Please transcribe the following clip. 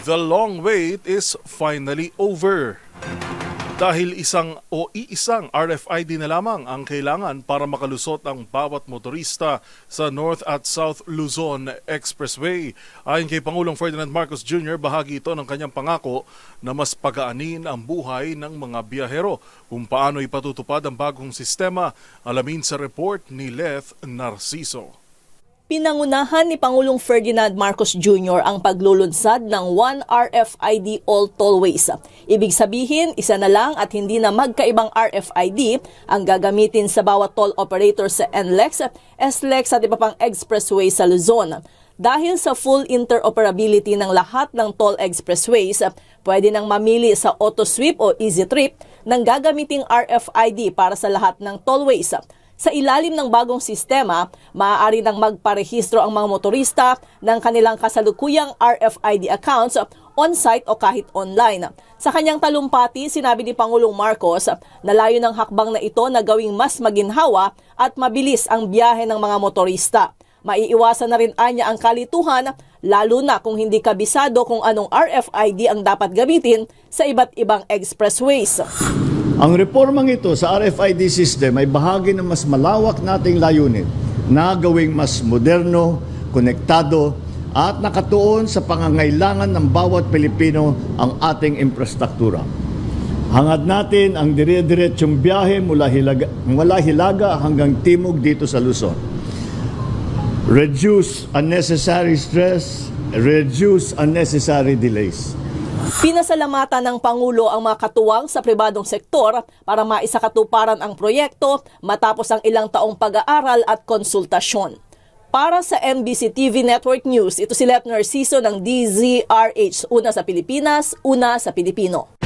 The long wait is finally over. Dahil iisang RFID na lamang ang kailangan para makalusot ang bawat motorista sa North at South Luzon Expressway. Ayon kay Pangulong Ferdinand Marcos Jr., bahagi ito ng kanyang pangako na mas pagaanin ang buhay ng mga biyahero. Kung paano ipatutupad ang bagong sistema, alamin sa report ni Leth Narciso. Pinangunahan ni Pangulong Ferdinand Marcos Jr. ang paglulunsad ng One RFID All Tollways. Ibig sabihin, isa na lang at hindi na magkaibang RFID ang gagamitin sa bawat toll operator sa NLEX, SLEX at iba pang expressway sa Luzon. Dahil sa full interoperability ng lahat ng toll expressways, pwede nang mamili sa AutoSweep o EasyTrip ng gagamiting RFID para sa lahat ng tollways. Sa ilalim ng bagong sistema, maaari nang magparehistro ang mga motorista ng kanilang kasalukuyang RFID accounts on-site o kahit online. Sa kanyang talumpati, sinabi ni Pangulong Marcos na layo ng hakbang na ito na gawing mas maginhawa at mabilis ang biyahe ng mga motorista. Maiiwasan na rin anya ang kalituhan, lalo na kung hindi kabisado kung anong RFID ang dapat gamitin sa iba't ibang expressways. Ang reformang ito sa RFID system ay bahagi ng mas malawak nating layunin na gawing mas moderno, konektado at nakatuon sa pangangailangan ng bawat Pilipino ang ating infrastruktura. Hangad natin ang dire-diretsyong biyahe mula Hilaga hanggang Timog dito sa Luzon. Reduce unnecessary stress, reduce unnecessary delays. Pinasalamatan ng Pangulo ang mga katuwang sa pribadong sektor para maisakatuparan ang proyekto matapos ang ilang taong pag-aaral at konsultasyon. Para sa MBC TV Network News, ito si Leth Narciso ng DZRH. Una sa Pilipinas, una sa Pilipino.